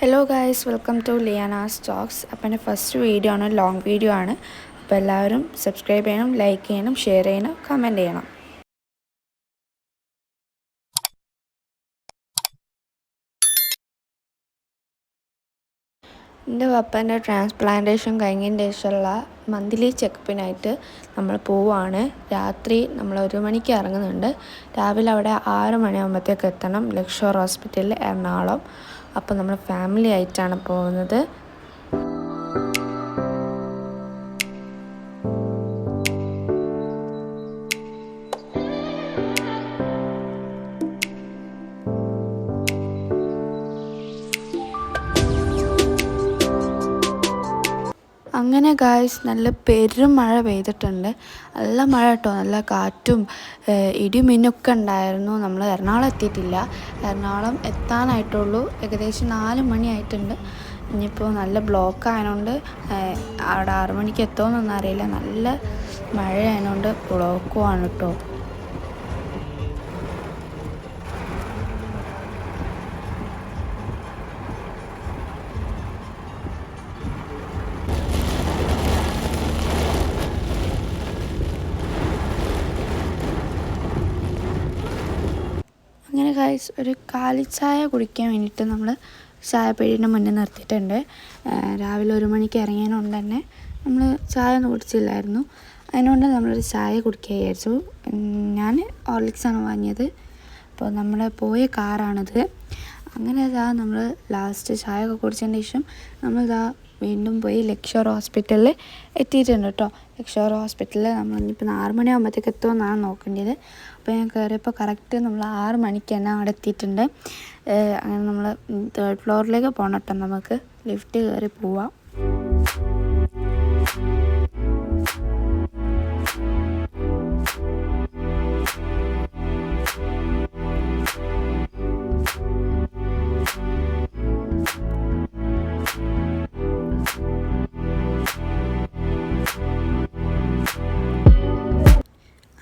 Hello guys, welcome to Liana's talks. അപ്പോൾ എൻ്റെ first video ആണ്, ലോങ് വീഡിയോ ആണ്. അപ്പോൾ എല്ലാവരും സബ്സ്ക്രൈബ് ചെയ്യണം, ലൈക്ക് ചെയ്യണം, ഷെയർ ചെയ്യണം, കമൻറ്റ് ചെയ്യണം. എൻ്റെ പപ്പൻ്റെ ട്രാൻസ്പ്ലാന്റേഷൻ കഴിഞ്ഞതിന് ശേഷമുള്ള മന്ത്ലി ചെക്കപ്പിനായിട്ട് നമ്മൾ പോവുകയാണ്. രാത്രി നമ്മൾ 1 മണിക്ക് ഇറങ്ങുന്നുണ്ട്. രാവിലെ അവിടെ 6 മണിയാകുമ്പോഴത്തേക്ക് എത്തണം, ലക്ഷോർ ഹോസ്പിറ്റലിൽ, എറണാകുളം. അപ്പോൾ നമ്മൾ ഫാമിലി ആയിട്ടാണ് പോകുന്നത്. അങ്ങനെ ഗായ്സ്, നല്ല പെരും മഴ പെയ്തിട്ടുണ്ട്. നല്ല മഴ കേട്ടോ, നല്ല കാറ്റും ഇടിമിന്നൊക്കെ ഉണ്ടായിരുന്നു. നമ്മൾ എറണാകുളം എത്തിയിട്ടില്ല, എറണാകുളം എത്താനായിട്ടുള്ളൂ. ഏകദേശം 4 മണിയായിട്ടുണ്ട്. ഇനിയിപ്പോൾ നല്ല ബ്ലോക്ക് ആയതുകൊണ്ട് അവിടെ 6 മണിക്ക് എത്തുമെന്നൊന്നും അറിയില്ല. നല്ല മഴ ആയതുകൊണ്ട് ബ്ലോക്കുമാണ് കേട്ടോ. അങ്ങനെ ഗായ്സ്, ഒരു കാലിച്ചായ കുടിക്കാൻ വേണ്ടിയിട്ട് നമ്മൾ ചായപ്പീടിയുടെ മുന്നിൽ നിർത്തിയിട്ടുണ്ട്. രാവിലെ 1 മണിക്ക് ഇറങ്ങിയതുകൊണ്ട് തന്നെ നമ്മൾ ചായ ഒന്നും കുടിച്ചില്ലായിരുന്നു. അതിനുകൊണ്ട് നമ്മളൊരു ചായ കുടിക്കുക വിചാരിച്ചു. ഞാൻ ഹോർലിക്സാണ് വാങ്ങിയത്. അപ്പോൾ നമ്മൾ പോയ കാറാണിത്. അങ്ങനെ ഇതാ നമ്മൾ ലാസ്റ്റ് ചായ ഒക്കെ കുടിച്ചതിന് ശേഷം നമ്മളിതാ വീണ്ടും പോയി ലക്ഷോർ ഹോസ്പിറ്റലിൽ എത്തിയിട്ടുണ്ട് കേട്ടോ. ലക്ഷോർ ഹോസ്പിറ്റലിൽ നമ്മൾ ഇനിയിപ്പോൾ 6 മണിയാകുമ്പോഴത്തേക്ക് എത്തുമെന്നാണ് നോക്കേണ്ടത്. അപ്പോൾ ഞാൻ കയറിയപ്പോൾ കറക്റ്റ് നമ്മൾ 6 മണിക്ക് തന്നെ അവിടെ എത്തിയിട്ടുണ്ട്. അങ്ങനെ നമ്മൾ 3rd ഫ്ലോറിലേക്ക് പോകണം കേട്ടോ. നമുക്ക് ലിഫ്റ്റ് കയറി പോവാം.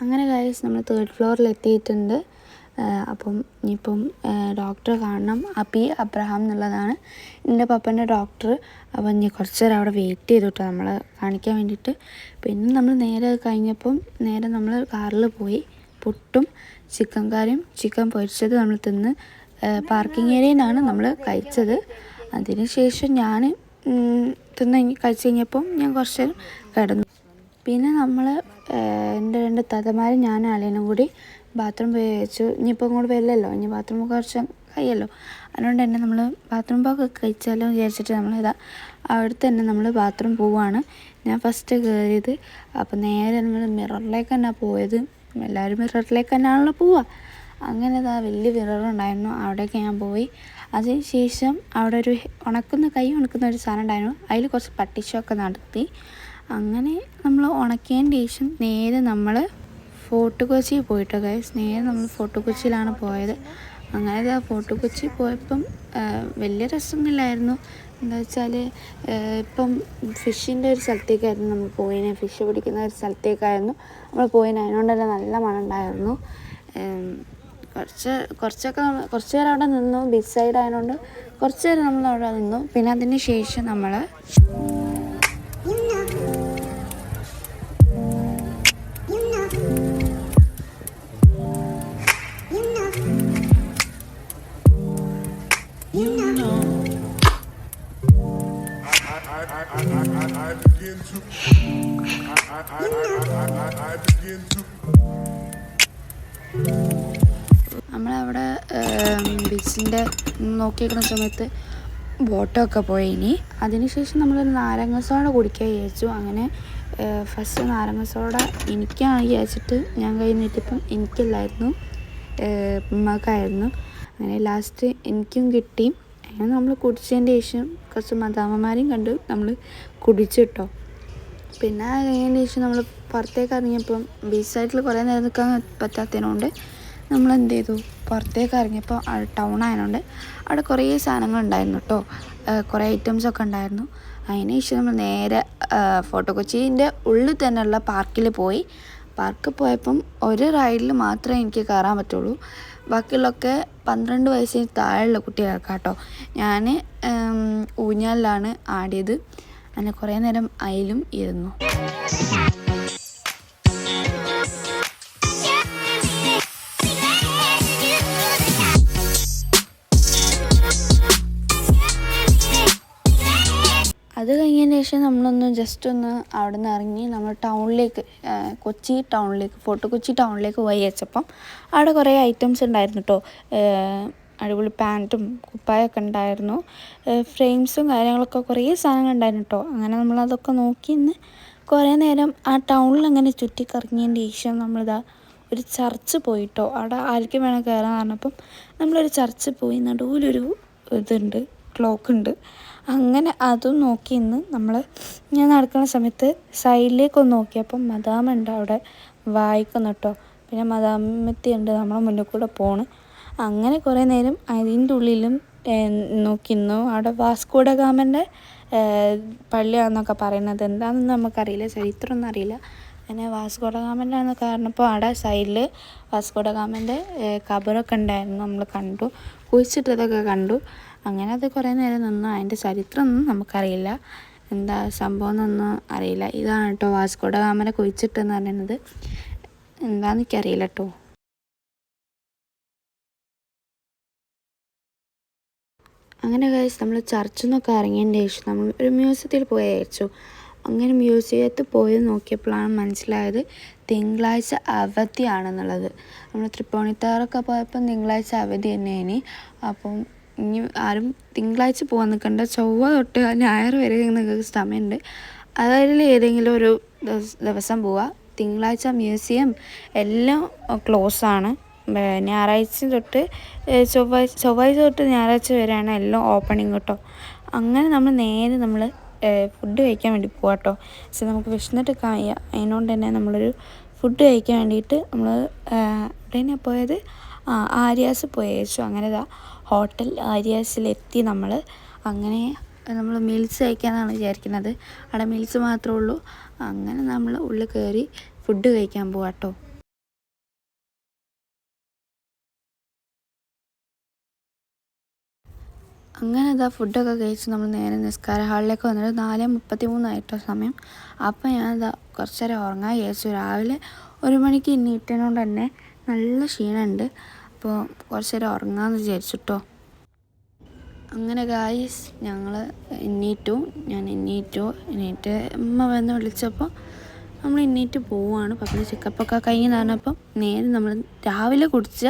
അങ്ങനെ ഗൈസ്, നമ്മൾ 3rd ഫ്ലോറിൽ എത്തിയിട്ടുണ്ട്. അപ്പം ഇനിയിപ്പം ഡോക്ടറെ കാണണം. അബി അബ്രഹാം എന്നുള്ളതാണ് എൻ്റെ പപ്പൻ്റെ ഡോക്ടർ. അപ്പം ഇനി കുറച്ച് നേരം അവിടെ വെയിറ്റ് ചെയ്തിട്ടോ നമ്മൾ കാണിക്കാൻ വേണ്ടിയിട്ട്. പിന്നെ നമ്മൾ നേരെ കഴിഞ്ഞപ്പം നേരെ നമ്മൾ കാറിൽ പോയി പുട്ടും ചിക്കൻ കറിയും ചിക്കൻ പൊരിച്ചത് നമ്മൾ തിന്ന് പാർക്കിംഗ് ഏരിയയിൽ നിന്നാണ് നമ്മൾ കഴിച്ചത്. അതിന് ശേഷം ഞാൻ കഴിച്ച് കഴിഞ്ഞപ്പം ഞാൻ കുറച്ച് നേരം കിടന്നു. പിന്നെ നമ്മൾ എൻ്റെ 2 താത്തമാരും ഞാനും അളിയനും കൂടി ബാത്റൂം പോയി വെച്ചു. ഇനിയിപ്പോൾ ഇങ്ങോട്ട് വരില്ലല്ലോ, ഇനി ബാത്റൂം കുറച്ച് കഴിയല്ലോ. അതുകൊണ്ട് തന്നെ നമ്മൾ ബാത്റൂം പോക്ക് കഴിച്ചാലോ വിചാരിച്ചിട്ട് നമ്മളിതാ അവിടുത്തെ തന്നെ നമ്മൾ ബാത്റൂം പോവുകയാണ്. ഞാൻ ഫസ്റ്റ് കയറിയത്. അപ്പോൾ നേരെ നമ്മൾ മിററിലേക്ക് തന്നെ പോയത്. എല്ലാവരും മിററിലേക്ക് തന്നെയാണല്ലോ പോവുക. അങ്ങനെ ഇതാ വലിയ മിററുണ്ടായിരുന്നു, അവിടേക്ക് ഞാൻ പോയി. അതിന് ശേഷം അവിടെ ഒരു കൈ ഉണക്കുന്ന ഒരു സാധനം ഉണ്ടായിരുന്നു. അതിൽ കുറച്ച് പട്ടിഷൊക്കെ നടത്തി. അങ്ങനെ നമ്മൾ ഉണക്കിയതിന് ശേഷം നേരെ നമ്മൾ ഫോർട്ട് കൊച്ചി പോയിട്ടോ ഗൈസ്. നേരെ നമ്മൾ ഫോർട്ട് കൊച്ചിയിലാണ് പോയത്. അങ്ങനെ ഫോർട്ട് കൊച്ചി പോയപ്പം വലിയ രസമൊന്നുമില്ലായിരുന്നു. എന്താ വെച്ചാൽ ഇപ്പം ഫിഷിൻ്റെ ഒരു സ്ഥലത്തേക്കായിരുന്നു നമ്മൾ പോയിന്. ഫിഷ് പിടിക്കുന്ന ഒരു സ്ഥലത്തേക്കായിരുന്നു നമ്മൾ പോയിന്. അതിനോണ്ട് തന്നെ നല്ല മണം ഉണ്ടായിരുന്നു. കുറച്ച് നേരം അവിടെ നിന്നു. ബീച്ച് സൈഡ് ആയതുകൊണ്ട് കുറച്ച് നേരം നമ്മൾ അവിടെ നിന്നു. പിന്നെ അതിന് ശേഷം നമ്മൾ നമ്മളവിടെ ബീച്ചിൻ്റെ നോക്കിയിരിക്കുന്ന സമയത്ത് ബോട്ടൊക്കെ പോയി. ഇനി അതിനുശേഷം നമ്മളൊരു നാരങ്ങ സോഡ കുടിക്കാൻ വിചാരിച്ചു. അങ്ങനെ ഫസ്റ്റ് നാരങ്ങ സോഡ എനിക്കാണ് വിചാരിച്ചിട്ട് ഞാൻ കയ്യിൽ നീട്ടിയപ്പം എനിക്കല്ലായിരുന്നു, ഉമ്മക്കായിരുന്നു. അങ്ങനെ ലാസ്റ്റ് എനിക്കും കിട്ടി. അങ്ങനെ നമ്മൾ കുടിച്ചതിൻ്റെ ശേഷം കുറച്ച് മദാമ്മമാരെയും കണ്ട് നമ്മൾ കുടിച്ചിട്ടോ. പിന്നെ കഴിഞ്ഞതിന് ശേഷം നമ്മൾ പുറത്തേക്ക് ഇറങ്ങിയപ്പം ബീച്ച് സൈഡിൽ കുറേ നേരം നിൽക്കാൻ പറ്റാത്തതിനോണ്ട് നമ്മൾ എന്ത് ചെയ്തു, പുറത്തേക്ക് ഇറങ്ങിയപ്പോൾ ടൗൺ ആയതുകൊണ്ട് അവിടെ കുറേ സാധനങ്ങളുണ്ടായിരുന്നു കേട്ടോ. കുറേ ഐറ്റംസൊക്കെ ഉണ്ടായിരുന്നു. അതിന് ശേഷം നമ്മൾ നേരെ ഫോർട്ട് കൊച്ചിൻ്റെ ഉള്ളിൽ തന്നെയുള്ള പാർക്കിൽ പോയി. പാർക്കിൽ പോയപ്പം ഒരു റൈഡിൽ മാത്രമേ എനിക്ക് കയറാൻ പറ്റുള്ളൂ. ബാക്കിയുള്ളൊക്കെ 12 വയസ്സിന് താഴെയുള്ള കുട്ടികൾക്കാണ് കേട്ടോ. ഞാൻ ഊഞ്ഞാലിലാണ് ആടിയത്. അങ്ങനെ കുറേ നേരം അതിലും ഇരുന്നു. അത് കഴിഞ്ഞതിന് ശേഷം നമ്മളൊന്ന് ജസ്റ്റ് ഒന്ന് അവിടെ നിന്ന് ഇറങ്ങി നമ്മൾ ടൗണിലേക്ക്, ഫോർട്ട് കൊച്ചി ടൗണിലേക്ക് പോയി വെച്ചപ്പം അവിടെ കുറേ ഐറ്റംസ് ഉണ്ടായിരുന്നു കേട്ടോ. അടിപൊളി പാൻറ്റും കുപ്പായൊക്കെ ഉണ്ടായിരുന്നു, ഫ്രെയിംസും കാര്യങ്ങളൊക്കെ കുറേ സാധനങ്ങൾ ഉണ്ടായിരുന്നു കേട്ടോ. അങ്ങനെ നമ്മളതൊക്കെ നോക്കി ഇന്ന് കുറേ നേരം ആ ടൗണിൽ അങ്ങനെ ചുറ്റിക്കറങ്ങിയതിന് ശേഷം നമ്മളിതാ ഒരു ചർച്ച് പോയിട്ടോ. അവിടെ ആർക്കും വേണം കയറാൻ പറഞ്ഞപ്പം നമ്മളൊരു ചർച്ച് പോയി. നടുവിലൊരു ഇതുണ്ട്, ക്ലോക്ക് ഉണ്ട്. അങ്ങനെ അതും നോക്കി ഇന്ന് ഞാൻ നടക്കുന്ന സമയത്ത് സൈഡിലേക്കൊന്ന് നോക്കിയപ്പം മദാമുണ്ട് അവിടെ വായിക്കുന്നു കേട്ടോ. പിന്നെ മദാമത്തിയുണ്ട് നമ്മളെ മുന്നിൽ കൂടെ പോണ്. അങ്ങനെ കുറേ നേരം അതിൻ്റെ ഉള്ളിലും നോക്കിയിരുന്നു. അവിടെ വാസ്കോ ഡ ഗാമൻ്റെ പള്ളിയാണെന്നൊക്കെ പറയുന്നത്, എന്താണെന്ന് നമുക്കറിയില്ല, ചരിത്രമൊന്നും അറിയില്ല. അങ്ങനെ വാസ്കോ ഡ ഗാമൻ്റെ ആണെന്നൊക്കെ പറഞ്ഞപ്പോൾ അവിടെ സൈഡിൽ വാസ്കോ ഡ ഗാമൻ്റെ ഖബറൊക്കെ ഉണ്ടായിരുന്നു, നമ്മൾ കണ്ടു, കുഴിച്ചിട്ടതൊക്കെ കണ്ടു. അങ്ങനെ അത് കുറേ നേരം നിന്നു. അതിൻ്റെ ചരിത്രമൊന്നും നമുക്കറിയില്ല, എന്താ സംഭവം എന്നൊന്നും അറിയില്ല. ഇതാണ് കേട്ടോ വാസ്കോ ഡ ഗാമനെ കുഴിച്ചിട്ടെന്ന് പറയുന്നത്, എന്താണെന്ന് എനിക്കറിയില്ല കേട്ടോ. അങ്ങനെ ഗൈസ് നമ്മൾ ചർച്ചിൽ നിന്നൊക്കെ ഇറങ്ങിയതിന് ശേഷം നമ്മൾ ഒരു മ്യൂസിയത്തിൽ പോയി അയച്ചു. അങ്ങനെ മ്യൂസിയത്തിൽ പോയി നോക്കിയപ്പോഴാണ് മനസ്സിലായത് തിങ്കളാഴ്ച അവധിയാണെന്നുള്ളത്. നമ്മൾ തൃപ്പൂണിത്താറൊക്കെ പോയപ്പം തിങ്കളാഴ്ച അവധി തന്നെയാണ്. അപ്പം ഇനി ആരും തിങ്കളാഴ്ച പോകാൻ നിൽക്കണ്ട, ചൊവ്വ തൊട്ട് ഞായർ വരെ നിങ്ങൾക്ക് സമയമുണ്ട്. അതിൽ ഏതെങ്കിലും ഒരു ദിവസം പോവുക. തിങ്കളാഴ്ച മ്യൂസിയം എല്ലാം ക്ലോസാണ്. ഞായറാഴ്ച തൊട്ട് ചൊവ്വാഴ്ച തൊട്ട് ഞായറാഴ്ച വരെയാണ് എല്ലാം ഓപ്പണിങ് കേട്ടോ. അങ്ങനെ നമ്മൾ ഫുഡ് കഴിക്കാൻ വേണ്ടി പോകാം കേട്ടോ. പക്ഷെ നമുക്ക് വിശന്നിട്ട് കഴിയുക, അതിനോണ്ട് തന്നെ നമ്മളൊരു ഫുഡ് കഴിക്കാൻ വേണ്ടിയിട്ട് നമ്മൾ എവിടെയാണ് പോയത്, ആര്യാസ് പോയി കഴിച്ചു. അങ്ങനെ ഹോട്ടൽ ആര്യാസിലെത്തി നമ്മൾ. അങ്ങനെ നമ്മൾ മീൽസ് കഴിക്കാമെന്നാണ് വിചാരിക്കുന്നത്, അവിടെ മീൽസ് മാത്രമേ ഉള്ളൂ. അങ്ങനെ നമ്മൾ ഉള്ളിൽ കയറി ഫുഡ് കഴിക്കാൻ പോകാം കേട്ടോ. അങ്ങനെ ഫുഡൊക്കെ കഴിച്ച് നമ്മൾ നേരെ നിസ്കാര ഹാളിലേക്ക് വന്നിട്ട് 4:33 സമയം. അപ്പോൾ ഞാൻ കുറച്ച് നേരം ഉറങ്ങാൻ വിചാരിച്ചു. രാവിലെ 1 മണിക്ക് എണീറ്റതുകൊണ്ട് തന്നെ നല്ല ക്ഷീണമുണ്ട്. അപ്പോൾ കുറച്ച് നേരം ഉറങ്ങാമെന്ന് വിചാരിച്ചു കേട്ടോ. അങ്ങനെ ഗായ്സ് ഞാൻ എണീറ്റ് ഉമ്മ വന്ന് വിളിച്ചപ്പോൾ നമ്മൾ എണീറ്റ് പോവുകയാണ്. പപ്പയുടെ ചെക്കപ്പൊക്കെ കഴിഞ്ഞ് നടന്നപ്പം നേരെ നമ്മൾ രാവിലെ കുടിച്ച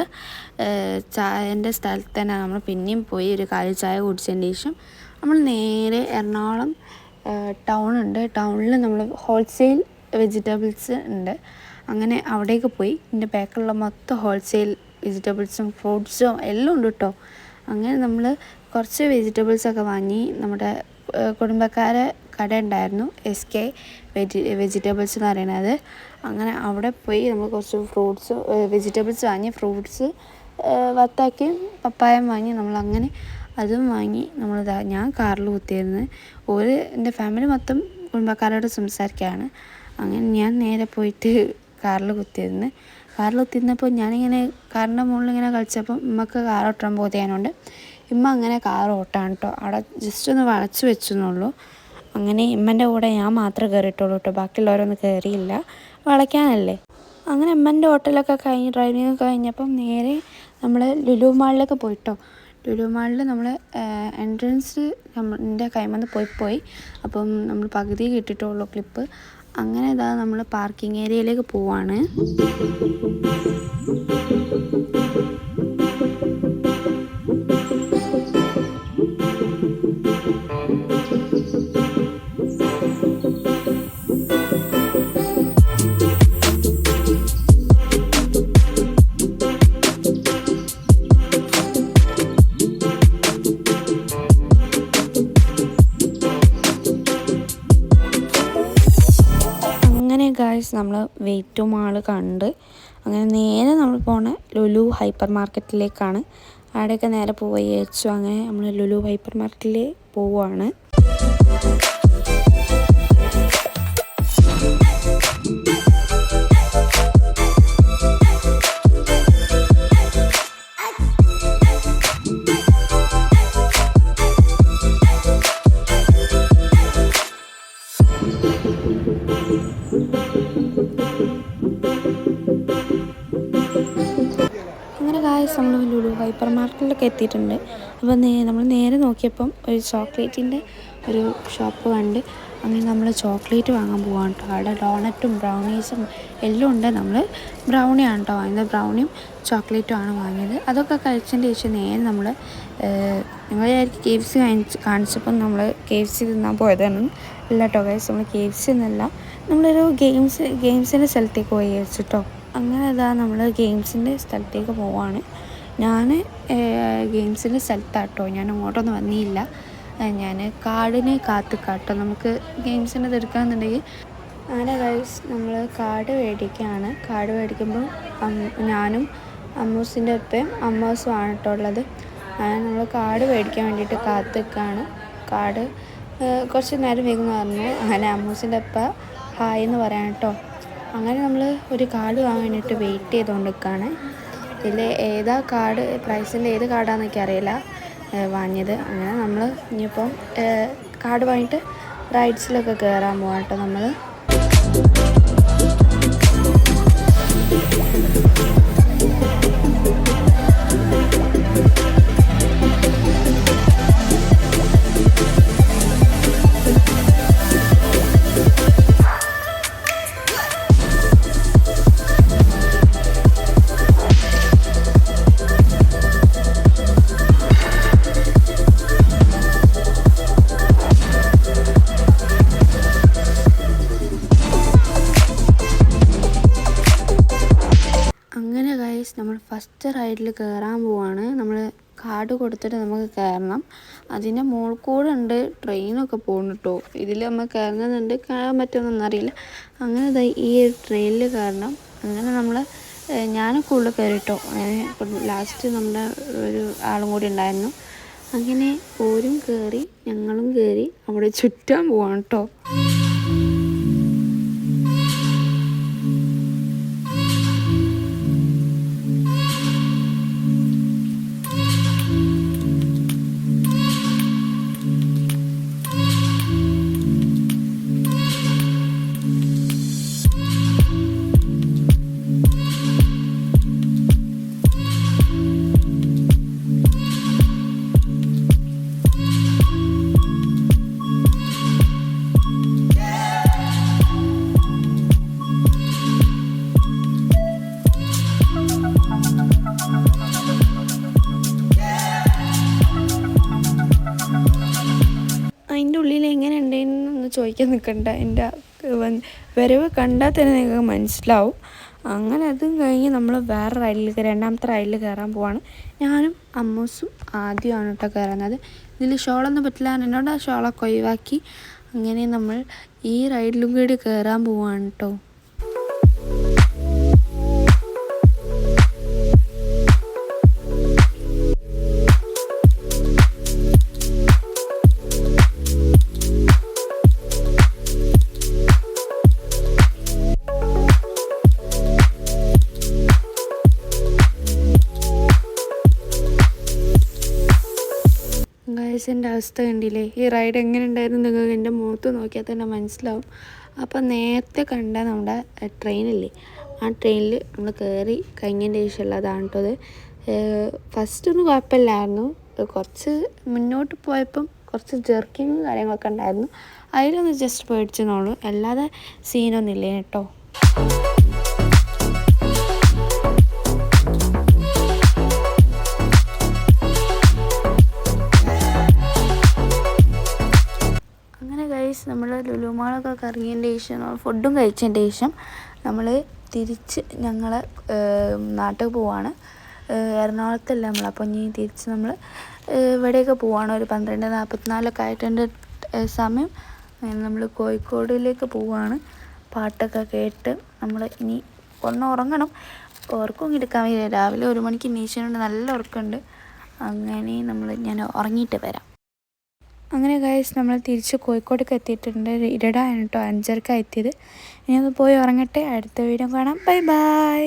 ചായൻ്റെ സ്ഥലത്ത് തന്നെ നമ്മൾ പിന്നെയും പോയി ഒരു കാലി ചായ കുടിച്ചതിന് ശേഷം നമ്മൾ നേരെ എറണാകുളം ടൗണുണ്ട്, ടൗണിൽ നമ്മൾ ഹോൾസെയിൽ വെജിറ്റബിൾസ് ഉണ്ട്. അങ്ങനെ അവിടേക്ക് പോയി. എൻ്റെ ബാക്കിലുള്ള മൊത്തം ഹോൾസെയിൽ വെജിറ്റബിൾസും ഫ്രൂട്ട്സും എല്ലാം ഉണ്ട് കേട്ടോ. അങ്ങനെ നമ്മൾ കുറച്ച് വെജിറ്റബിൾസൊക്കെ വാങ്ങി. നമ്മുടെ കുടുംബക്കാരെ കട ഉണ്ടായിരുന്നു, SK വെജിറ്റബിൾസ് എന്ന് പറയുന്നത്. അങ്ങനെ അവിടെ പോയി നമ്മൾ കുറച്ച് വെജിറ്റബിൾസ് വാങ്ങി. ഫ്രൂട്ട്സ് വത്താക്കിയും പപ്പായം വാങ്ങി. നമ്മളങ്ങനെ അതും വാങ്ങി. ഞാൻ കാറിൽ കുത്തിയിരുന്നു. എൻ്റെ ഫാമിലി മൊത്തം കുടുംബക്കാരോട് സംസാരിക്കുകയാണ്. അങ്ങനെ ഞാൻ നേരെ പോയിട്ട് കാറിൽ കുത്തിയിരുന്നപ്പോൾ ഞാനിങ്ങനെ കാറിൻ്റെ മുകളിലിങ്ങനെ കളിച്ചപ്പം ഉമ്മക്ക് കാർ ഓട്ടാൻ പോകാനുണ്ട്. ഇമ്മ അങ്ങനെ കാർ ഓട്ടാണ് കേട്ടോ. അവിടെ ജസ്റ്റ് ഒന്ന് വളച്ച് വെച്ചെന്നുള്ളൂ. അങ്ങനെ ഇമ്മൻ്റെ കൂടെ ഞാൻ മാത്രമേ കയറിയിട്ടുള്ളൂ കേട്ടോ, ബാക്കിയുള്ളവരൊന്നും കയറിയില്ല, വളയ്ക്കാനല്ലേ. അങ്ങനെ ഇമ്മൻ്റെ ഹോട്ടലൊക്കെ കഴിഞ്ഞ് ഡ്രൈവിംഗ് ഒക്കെ കഴിഞ്ഞപ്പം നേരെ നമ്മൾ ലുലു മാളിലേക്ക് പോയിട്ടോ. ലുലു മാളിൽ നമ്മൾ എൻട്രൻസ് എൻ്റെ കൈമന്ന് പോയി. അപ്പം നമ്മൾ പകുതി കിട്ടിയിട്ടുള്ളൂ ക്ലിപ്പ്. അങ്ങനെ നമ്മൾ പാർക്കിംഗ് ഏരിയയിലേക്ക് പോവാണ്. ഗായ്സ് നമ്മൾ വെയിറ്റ് മാൾ കണ്ട് അങ്ങനെ നേരെ നമ്മൾ പോണ ലുലു ഹൈപ്പർ മാർക്കറ്റിലേക്കാണ്. അവിടെയൊക്കെ നേരെ പോയി വെച്ചു. അങ്ങനെ നമ്മൾ ലുലു ഹൈപ്പർ മാർക്കറ്റിൽ പോവുകയാണ്. ഹൈപ്പർ മാർക്കറ്റിലൊക്കെ എത്തിയിട്ടുണ്ട്. അപ്പോൾ നമ്മൾ നേരെ നോക്കിയപ്പം ഒരു ചോക്ലേറ്റിൻ്റെ ഒരു ഷോപ്പ് കണ്ട് അങ്ങനെ നമ്മൾ ചോക്ലേറ്റ് വാങ്ങാൻ പോവാണ് കേട്ടോ. അവിടെ ഡോണറ്റും ബ്രൗണീസും എല്ലാം ഉണ്ട്. നമ്മൾ ബ്രൗണിയാണ് കേട്ടോ വാങ്ങിയത്. ബ്രൗണിയും ചോക്ലേറ്റും ആണ് വാങ്ങിയത്. അതൊക്കെ കഴിച്ചതിൻ്റെ ശേഷം നേരെ നമ്മൾ ഞങ്ങൾ KFC കാണിച്ചപ്പം നമ്മൾ KFC തിന്നാൻ പോയതാണ്. അല്ല കേട്ടോ ഗൈസ്, നമ്മൾ KFC എന്നല്ല, നമ്മളൊരു ഗെയിംസിൻ്റെ സ്ഥലത്തേക്ക് പോയി വെച്ചിട്ടോ. അങ്ങനെ അതാ നമ്മൾ ഗെയിംസിൻ്റെ സ്ഥലത്തേക്ക് പോവാണ്. ഞാൻ ഗെയിംസിൻ്റെ സ്ഥലത്താട്ടോ, ഞാൻ അങ്ങോട്ടൊന്നും വന്നില്ല. ഞാൻ കാർഡിന് കാട്ടോ. നമുക്ക് ഗെയിംസിൻ്റെ എടുക്കാമെന്നുണ്ടെങ്കിൽ അങ്ങനെ ഗൈസ് നമ്മൾ കാർഡ് മേടിക്കുകയാണ്. കാർഡ് മേടിക്കുമ്പോൾ ഞാനും അമ്മൂസിൻ്റെ ഒപ്പം അമ്മൂസും ആണ് കേട്ടോ ഉള്ളത്. അങ്ങനെ നമ്മൾ കാർഡ് മേടിക്കാൻ വേണ്ടിയിട്ട് കാത്തിക്കാണ്. കാർഡ് കുറച്ച് നേരം വൈകുമെന്ന് പറഞ്ഞു. അങ്ങനെ അമ്മൂസിൻ്റെ ഒപ്പം ഹായ് എന്ന് പറയാം കേട്ടോ. അങ്ങനെ നമ്മൾ ഒരു കാർഡ് വാങ്ങാൻ വേണ്ടിയിട്ട് വെയിറ്റ് ചെയ്തുകൊണ്ട് നിൽക്കുകയാണ്. ഇതിൽ ഏതാ കാർഡ്, പ്രൈസിൻ്റെ ഏത് കാർഡാണെന്നൊക്കെ അറിയില്ല വാങ്ങിയത്. അങ്ങനെ നമ്മൾ ഇനിയിപ്പം കാർഡ് വാങ്ങിയിട്ട് റൈഡ്സിലൊക്കെ കയറാൻ പോകാം കേട്ടോ നമ്മൾ. അങ്ങനെ ഗൈസ് നമ്മൾ ഫസ്റ്റ് റൈഡിൽ കയറാൻ പോവാണ്. നമ്മൾ കാർഡ് കൊടുത്തിട്ട് നമുക്ക് കയറണം. അതിൻ്റെ മുകളിൽ കൂടെ ഉണ്ട് ട്രെയിനൊക്കെ പോകുന്നു കേട്ടോ. ഇതിൽ നമ്മൾ കയറുന്നുണ്ട്, കയറാൻ പറ്റുമെന്നൊന്നും അറിയില്ല. അങ്ങനെ ഈ ട്രെയിനിൽ കയറണം. അങ്ങനെ നമ്മൾ ഞാനൊക്കെ ഉള്ളിൽ കയറി കേട്ടോ. അങ്ങനെ ലാസ്റ്റ് നമ്മുടെ ഒരു ആളും കൂടി ഉണ്ടായിരുന്നു. അങ്ങനെ ഓരും കയറി ഞങ്ങളും കയറി അവിടെ ചുറ്റാൻ പോവാണ് കേട്ടോ. അതിൻ്റെ ഉള്ളിൽ എങ്ങനെ ഉണ്ടെന്നൊന്ന് ചോദിക്കാൻ നിൽക്കണ്ട. എൻ്റെ വരവ് കണ്ടാൽ തന്നെ നിങ്ങൾക്ക് മനസ്സിലാവും. അങ്ങനെ അതും കഴിഞ്ഞ് നമ്മൾ വേറെ രണ്ടാമത്തെ റൈഡിൽ കയറാൻ പോവാണ്. ഞാനും അമ്മൂസും ആദ്യമാണ് കേട്ടോ കയറുന്നത്. ഇതിൽ ഷോളൊന്നും പറ്റില്ല, എന്നോട് ആ ഷോളൊക്കെ ഒഴിവാക്കി. അങ്ങനെ നമ്മൾ ഈ റൈഡിലും കൂടി കയറാൻ പോവാണ് കേട്ടോ. ഗൈസിൻ്റെ അവസ്ഥ കണ്ടില്ലേ? ഈ റൈഡ് എങ്ങനെ ഉണ്ടായിരുന്നു നിങ്ങൾക്ക് എൻ്റെ മുഖത്ത് നോക്കിയാൽ തന്നെ മനസ്സിലാവും. അപ്പോൾ നേരത്തെ കണ്ട നമ്മുടെ ട്രെയിനില്ലേ, ആ ട്രെയിനിൽ നമ്മൾ കയറി കഴിഞ്ഞതിൻ്റെ ശേഷമുള്ളതാണ് കേട്ടോ അത്. ഫസ്റ്റൊന്നും കുഴപ്പമില്ലായിരുന്നു. കുറച്ച് മുന്നോട്ട് പോയപ്പം കുറച്ച് ജെർക്കിങ്ങും കാര്യങ്ങളൊക്കെ ഉണ്ടായിരുന്നു. അതിലൊന്ന് ജസ്റ്റ് പേടിച്ചെന്നുള്ളൂ, അല്ലാതെ സീനൊന്നും ഇല്ലേ കേട്ടോ. നമ്മൾ ലുലു മാളൊക്കെ കറങ്ങിയതിൻ്റെ ശേഷം ഫുഡും കഴിച്ചതിൻ്റെ ശേഷം നമ്മൾ തിരിച്ച് ഞങ്ങൾ നാട്ടിൽ പോവാണ്. എറണാകുളത്തല്ല നമ്മൾ. അപ്പോൾ ഇനി തിരിച്ച് നമ്മൾ ഇവിടെയൊക്കെ പോവാണ്. ഒരു 12:44 ആയിട്ടുണ്ട് സമയം. നമ്മൾ കോഴിക്കോടിലേക്ക് പോവാണ്. പാട്ടൊക്കെ കേട്ട് നമ്മൾ ഇനി ഒന്ന് ഉറങ്ങണം. ഉറക്കം എടുക്കാൻ വയ്യ. രാവിലെ 1 മണിക്ക് എണീച്ചുകൊണ്ട് നല്ല ഉറക്കമുണ്ട്. അങ്ങനെ ഞാൻ ഉറങ്ങിയിട്ട് വരാം. അങ്ങനെ ഗൈസ് നമ്മൾ തിരിച്ച് കോഴിക്കോടേക്ക് എത്തിയിട്ടുണ്ട്. ഇരടാണ് കേട്ടോ 5:30 എത്തിയത്. ഇനി ഒന്ന് പോയി ഉറങ്ങട്ടെ. അടുത്ത വീഡിയോ കാണാം. Bye bye.